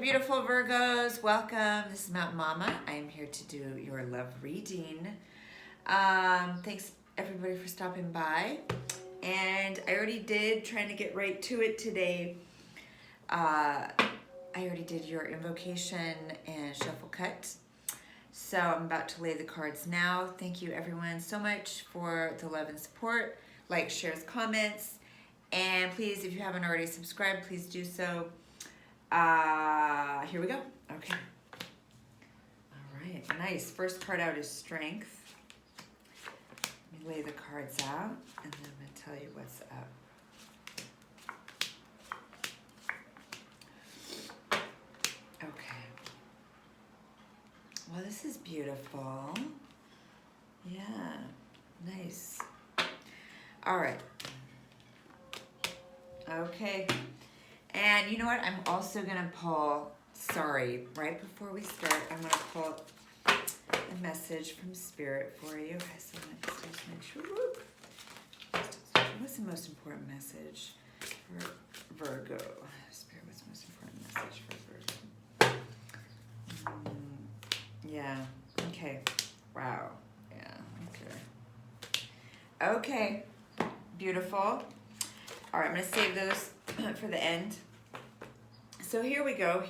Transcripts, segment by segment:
beautiful Virgos. Welcome. This is Mountain Mama. I am here to do your love reading. Thanks everybody for stopping by. And I already did, trying to get right to it today. I already did your invocation and shuffle cut. So I'm about to lay the cards now. Thank you everyone so much for the love and support. Like, shares, comments. And please, if you haven't already subscribed, please do so. Here we go. Okay. All right. Nice. First card out is Strength. Let me lay the cards out, and then I'm going to tell you what's up. Okay. Well, this is beautiful. Yeah. Nice. All right. Okay. And you know what? I'm also going to pull, right before we start, I'm going to pull a message from Spirit for you. So let's just make sure. What's the most important message for Virgo? Spirit, what's the most important message for Virgo? Yeah. Okay. Wow. Yeah. Okay. Okay. Beautiful. All right. I'm going to save those for the end. So here we go.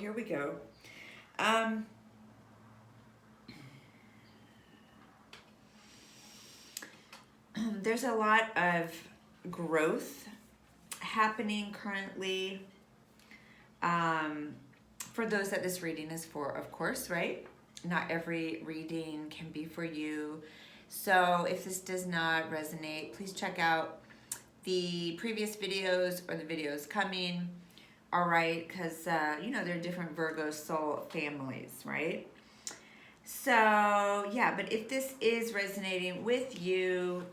There's a lot of growth happening currently. For those that this reading is for, of course, right? Not every reading can be for you. So if this does not resonate, please check out the previous videos or the videos coming. All right, because you know, there are different Virgo soul families, right? So yeah, but if this is resonating with you,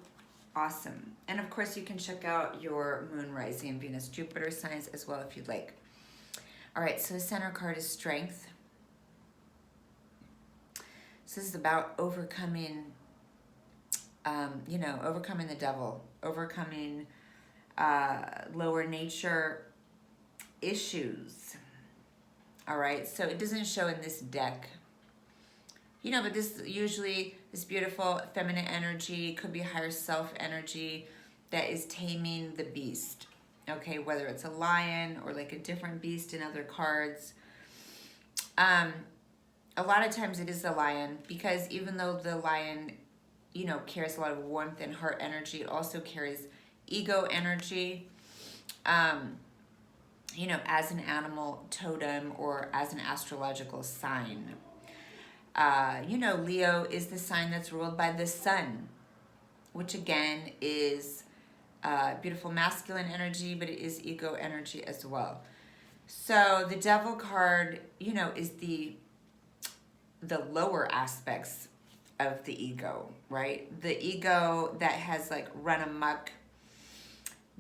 awesome. And of course you can check out your moon, rising, Venus, Jupiter signs as well if you'd like. All right, so the center card is Strength. So this is about overcoming, you know, overcoming the devil, overcoming lower nature issues. All right, so it doesn't show in this deck, you know, but this usually, this beautiful feminine energy could be higher self energy that is taming the beast. Okay, whether it's a lion or like a different beast in other cards. A lot of times it is the lion, because even though the lion, you know, carries a lot of warmth and heart energy, it also carries ego energy. You know, as an animal totem or as an astrological sign. You know, Leo is the sign that's ruled by the sun, which again is beautiful masculine energy, but it is ego energy as well. So the devil card, you know, is the lower aspects of the ego, right? The ego that has like run amok,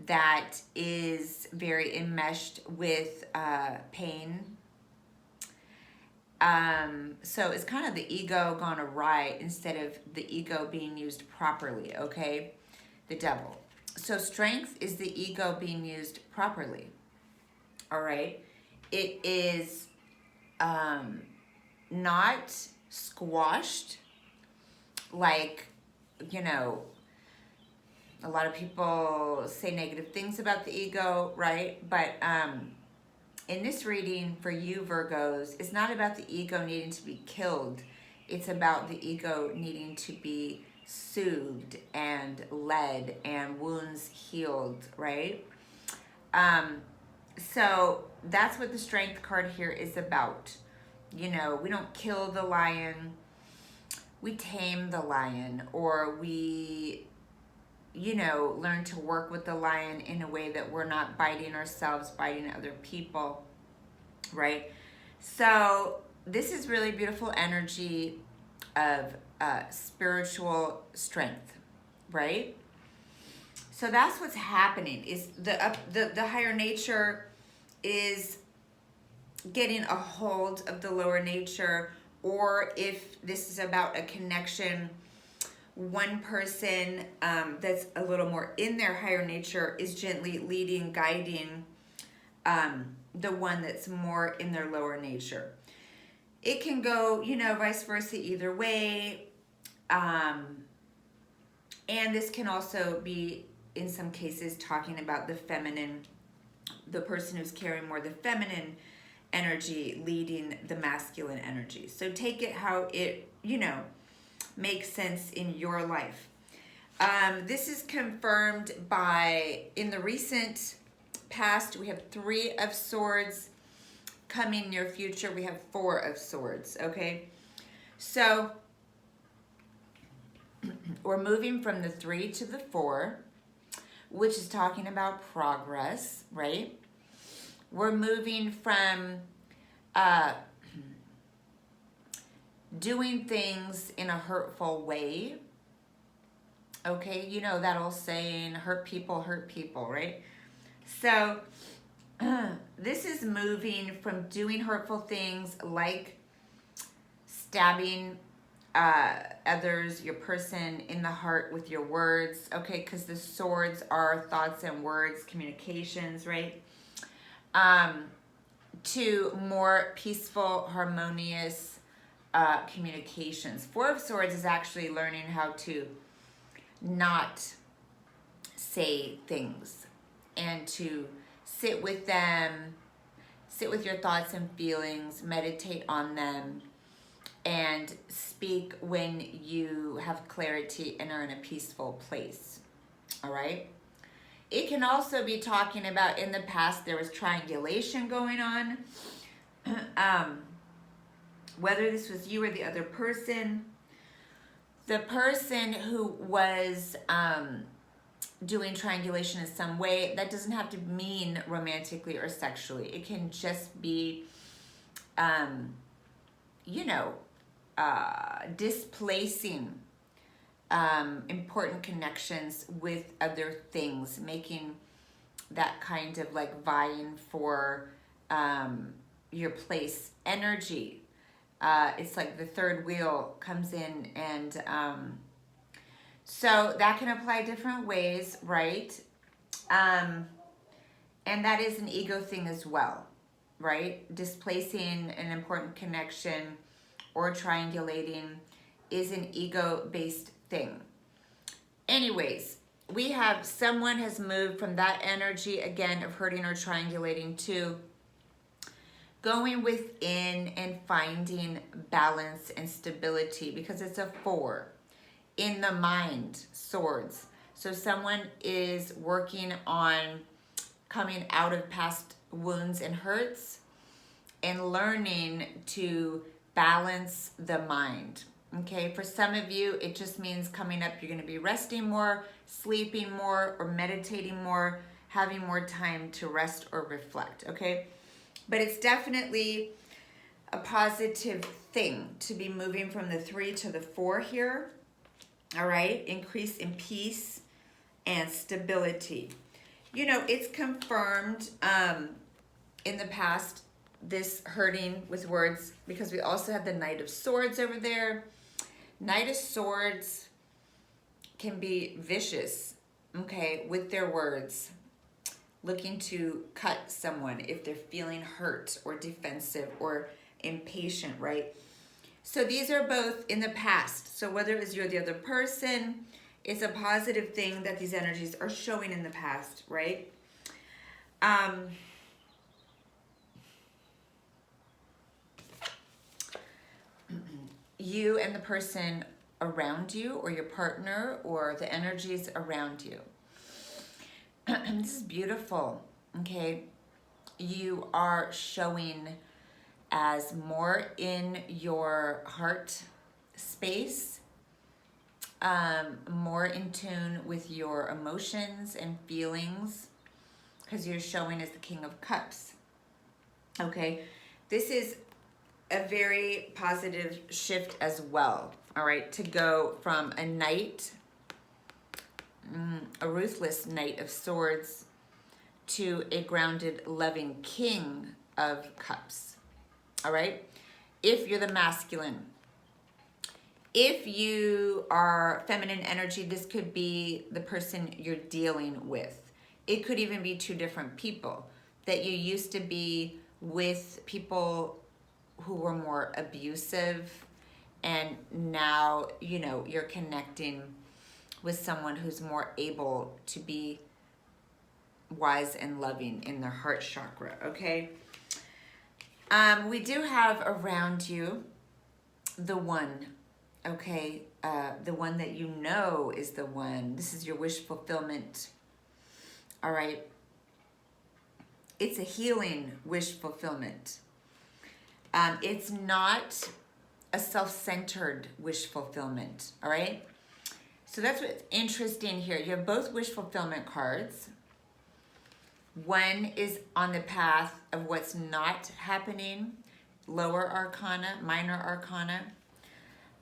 that is very enmeshed with pain. So it's kind of the ego gone awry instead of the ego being used properly, okay? The devil. So Strength is the ego being used properly, all right? It is not squashed like, you know, a lot of people say negative things about the ego, right? But in this reading for you Virgos, it's not about the ego needing to be killed. It's about the ego needing to be soothed and led and wounds healed, right? So that's what the Strength card here is about. You know, we don't kill the lion, we tame the lion, or we, you know, learn to work with the lion in a way that we're not biting ourselves, biting other people, right? So this is really beautiful energy of spiritual strength, right? So that's what's happening, is the higher nature is getting a hold of the lower nature, or if this is about a connection, one person that's a little more in their higher nature is gently leading, guiding the one that's more in their lower nature. It can go, you know, vice versa either way. And this can also be, in some cases, talking about the feminine, the person who's carrying more the feminine energy leading the masculine energy. So take it how it, you know, makes sense in your life. This is confirmed by, in the recent past, we have 3 of Swords. Coming near future, we have 4 of Swords, okay? So we're moving from the 3 to the 4, which is talking about progress, right? We're moving from doing things in a hurtful way. Okay, you know that old saying, hurt people, right? So this is moving from doing hurtful things like stabbing others, your person, in the heart with your words, okay? Because the Swords are thoughts and words, communications, right? To more peaceful, harmonious communications. 4 of Swords is actually learning how to not say things and to sit with them, sit with your thoughts and feelings, meditate on them, and speak when you have clarity and are in a peaceful place. All right? It can also be talking about, in the past, there was triangulation going on. Whether this was you or the other person, the person who was doing triangulation in some way, that doesn't have to mean romantically or sexually. It can just be, you know, displacing important connections with other things, making that kind of like vying for your place energy. It's like the third wheel comes in, and so that can apply different ways, right? And that is an ego thing as well, right? Displacing an important connection or triangulating is an ego-based thing. Anyways, we have someone has moved from that energy, again, of hurting or triangulating, to going within and finding balance and stability, because it's a 4 in the mind, Swords. So someone is working on coming out of past wounds and hurts and learning to balance the mind. Okay, for some of you, it just means coming up, you're going to be resting more, sleeping more, or meditating more, having more time to rest or reflect, okay? But it's definitely a positive thing to be moving from the 3 to the 4 here, all right? Increase in peace and stability. You know, it's confirmed in the past, this hurting with words, because we also have the Knight of Swords over there. Knight of Swords can be vicious, okay, with their words, looking to cut someone if they're feeling hurt or defensive or impatient, right? So these are both in the past. So whether it's you or the other person, it's a positive thing that these energies are showing in the past, right? You and the person around you, or your partner, or the energies around you. This is beautiful, okay? You are showing as more in your heart space, more in tune with your emotions and feelings, because you're showing as the King of Cups, okay? This is a very positive shift as well, all right, to go from a knight, a ruthless Knight of Swords, to a grounded, loving King of Cups, all right? If you're the masculine. If you are feminine energy, this could be the person you're dealing with. It could even be 2 different people. that you used to be with people who were more abusive, and now, you know, you're connecting with someone who's more able to be wise and loving in their heart chakra, okay? We do have around you the one, okay? The one that you know is the one. This is your wish fulfillment, all right? It's a healing wish fulfillment. It's not a self-centered wish fulfillment, all right? So that's what's interesting here. You have both wish fulfillment cards. One is on the path of what's not happening, lower arcana, minor arcana.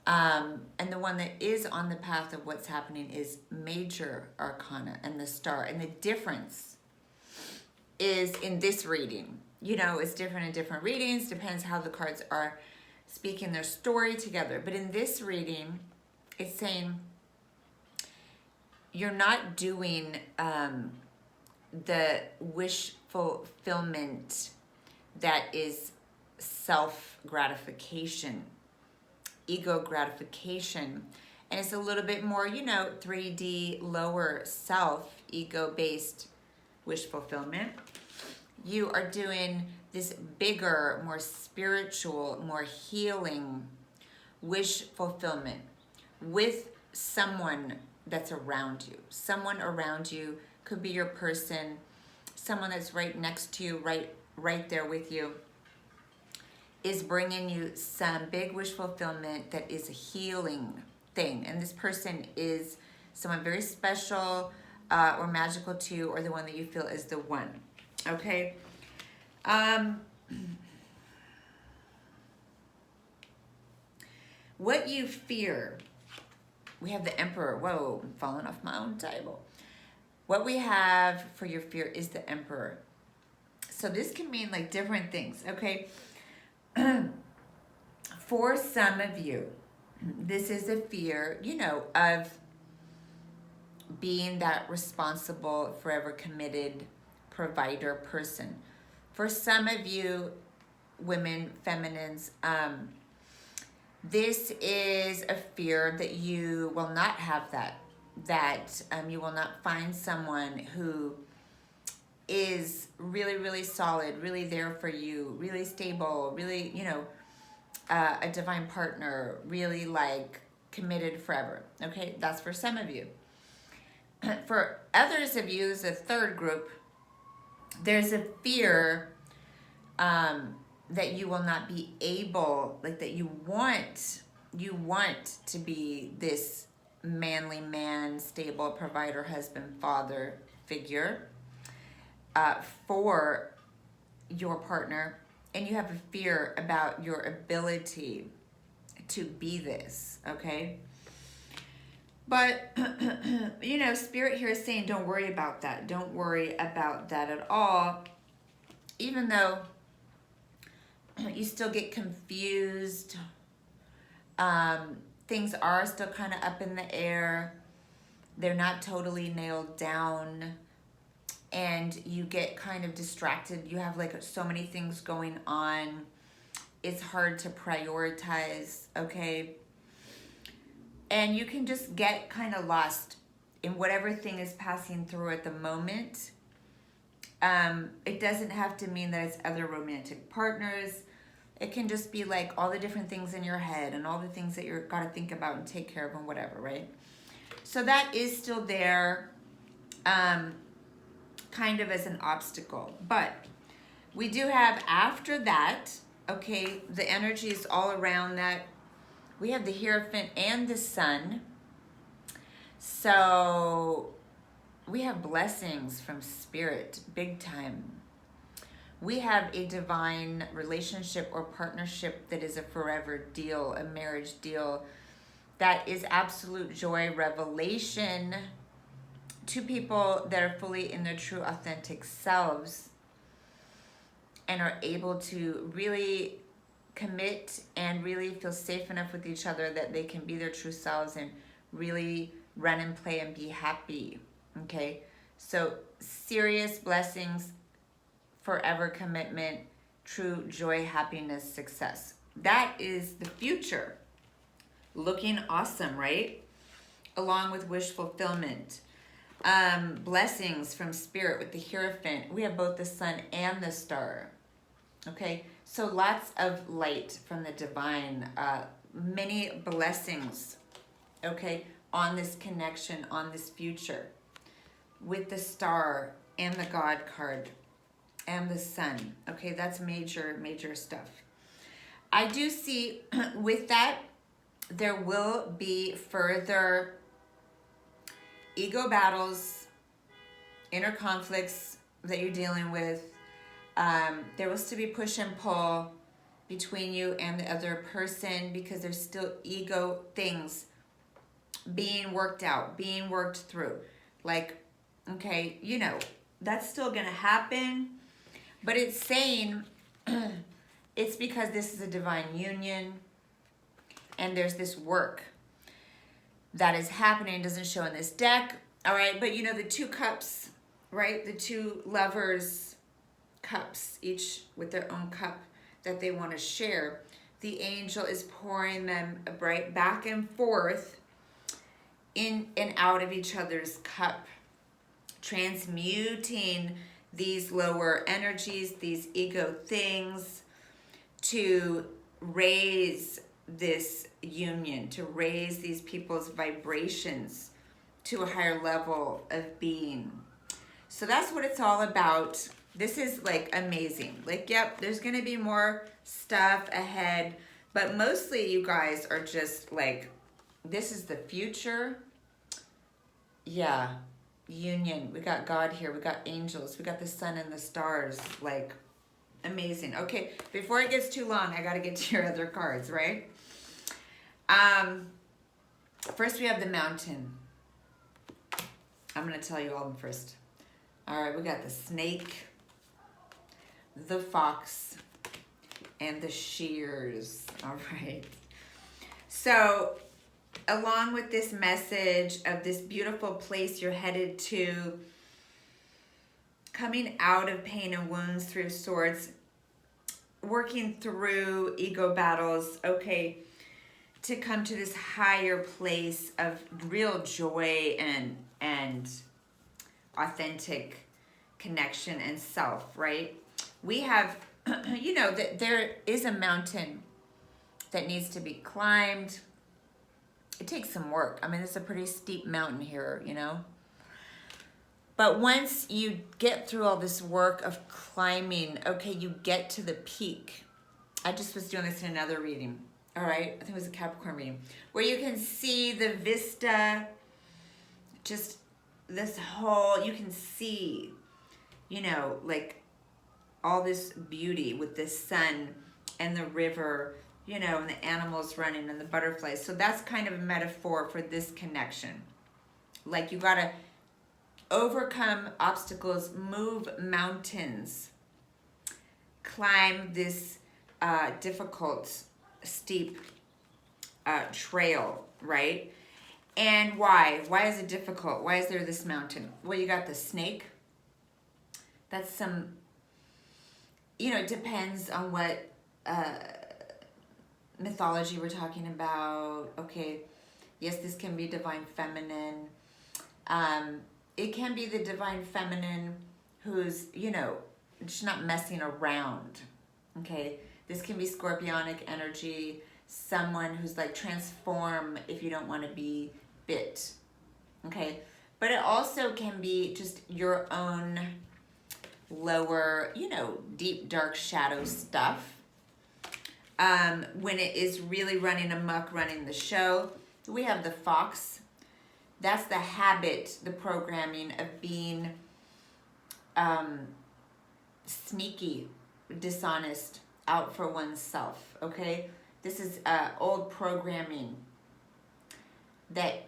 And the one that is on the path of what's happening is major arcana and the star. And the difference is in this reading. You know, it's different in different readings, depends how the cards are speaking their story together. But in this reading, it's saying you're not doing the wish fulfillment that is self-gratification, ego gratification. And it's a little bit more, you know, 3D, lower self, ego-based wish fulfillment. You are doing this bigger, more spiritual, more healing wish fulfillment with someone that's around you. Someone around you could be your person, someone that's right next to you, right there with you, is bringing you some big wish fulfillment that is a healing thing. And this person is someone very special or magical to you, or the one that you feel is the one. Okay? What you fear. We have the Emperor. Whoa, I'm falling off my own table. What we have for your fear is the Emperor. So this can mean like different things, okay? For some of you, this is a fear, you know, of being that responsible, forever committed provider person. For some of you women, feminines, this is a fear that you will not have that you will not find someone who is really, really solid, really there for you, really stable, really, you know, a divine partner, really like committed forever. Okay, that's for some of you. For others of you, as a third group, there's a fear that you will not be able, like that you want to be this manly man, stable provider, husband, father figure for your partner, and you have a fear about your ability to be this, okay? But, you know, Spirit here is saying don't worry about that. Don't worry about that at all. Even though you still get confused, things are still kind of up in the air. They're not totally nailed down. And you get kind of distracted. You have like so many things going on. It's hard to prioritize, okay? And you can just get kind of lost in whatever thing is passing through at the moment. It doesn't have to mean that it's other romantic partners. It can just be like all the different things in your head and all the things that you're got to think about and take care of and whatever, right? So that is still there, kind of as an obstacle. But we do have after that, okay, the energy is all around that. We have the Hierophant and the Sun. So we have blessings from Spirit, big time. We have a divine relationship or partnership that is a forever deal, a marriage deal that is absolute joy, revelation to people that are fully in their true, authentic selves and are able to really commit and really feel safe enough with each other that they can be their true selves and really run and play and be happy, okay? So serious blessings forever commitment, true joy, happiness, success. That is the future. Looking awesome, right? Along with wish fulfillment. Blessings from spirit with the Hierophant. We have both the sun and the star. Okay, so lots of light from the divine. Many blessings, okay, on this connection, on this future. With the star and the God card and the sun. Okay, that's major, major stuff. I do see with that, there will be further ego battles, inner conflicts that you're dealing with. There will still be push and pull between you and the other person because there's still ego things being worked out, being worked through. Like, okay, you know, that's still going to happen. But it's saying it's because this is a divine union and there's this work that is happening. It doesn't show in this deck. All right, but you know, the two cups, right? The two lovers' cups, each with their own cup that they want to share. The angel is pouring them right back and forth in and out of each other's cup, transmuting these lower energies, these ego things, to raise this union, to raise these people's vibrations to a higher level of being. So that's what it's all about. This is like amazing. Like, yep, there's going to be more stuff ahead, but mostly you guys are just like, this is the future. Yeah. Union. We got God here. We got angels. We got the sun and the stars. Like, amazing. Okay, before it gets too long, I got to get to your other cards, right? First we have the mountain. I'm going to tell you all of them first. All right, we got the snake, the fox, and the shears. All right. So, along with this message of this beautiful place you're headed to, coming out of pain and wounds through swords, working through ego battles, okay, to come to this higher place of real joy and authentic connection and self, right? We have, you know, that there is a mountain that needs to be climbed. It takes some work. I mean, it's a pretty steep mountain here, you know. But once you get through all this work of climbing, okay, you get to the peak. I just was doing this in another reading, all right? I think it was a Capricorn reading, where you can see the vista, just this whole, you can see, you know, like all this beauty with the sun and the river, you know, and the animals running and the butterflies. So that's kind of a metaphor for this connection. Like, you gotta overcome obstacles, move mountains, climb this difficult, steep trail, right? And why? Why is it difficult? Why is there this mountain? Well, you got the snake. That's some, you know, it depends on what mythology we're talking about. Okay, yes, this can be divine feminine. It can be the divine feminine who's, you know, just not messing around. Okay, this can be scorpionic energy, someone who's like, transform if you don't want to be bit. Okay, but it also can be just your own lower, you know, deep dark shadow stuff. When it is really running amok, running the show. We have the fox. That's the habit, the programming of being sneaky, dishonest, out for oneself, okay? This is old programming that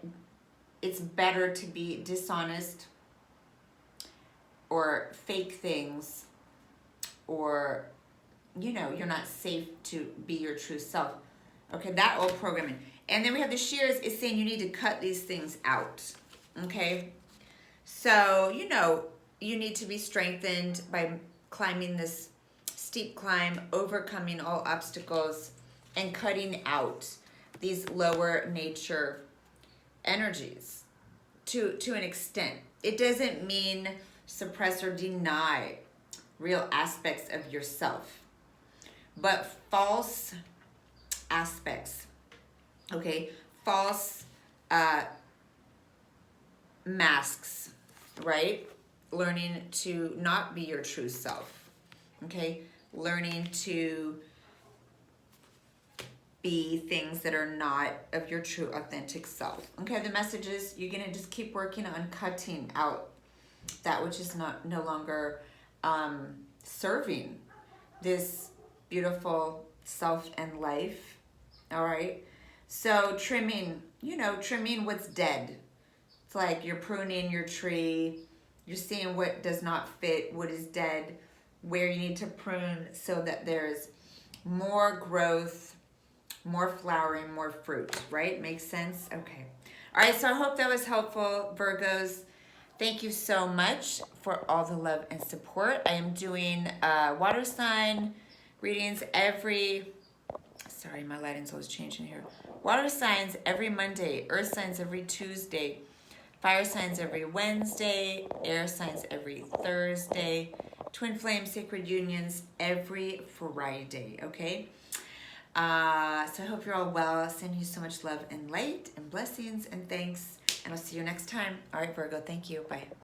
it's better to be dishonest or fake things, or, you know, you're not safe to be your true self. Okay, that old programming. And then we have the shears is saying you need to cut these things out, okay? So, you know, you need to be strengthened by climbing this steep climb, overcoming all obstacles, and cutting out these lower nature energies to an extent. It doesn't mean suppress or deny real aspects of yourself, but false aspects, okay? False masks, right? Learning to not be your true self, okay? Learning to be things that are not of your true authentic self. Okay, the message is you're gonna just keep working on cutting out that which is no longer serving this beautiful self and life. All right, so trimming, trimming what's dead. It's like you're pruning your tree. You're seeing what does not fit, what is dead, where you need to prune so that there's more growth, more flowering, more fruit, right? Makes sense? Okay. All right, so I hope that was helpful, Virgos. Thank you so much for all the love and support. I am doing water sign readings sorry, my lighting's always changing here. Water signs every Monday, earth signs every Tuesday, fire signs every Wednesday, air signs every Thursday, twin flame sacred unions every Friday, okay? So I hope you're all well. I'll send you so much love and light and blessings and thanks. And I'll see you next time. All right, Virgo, thank you. Bye.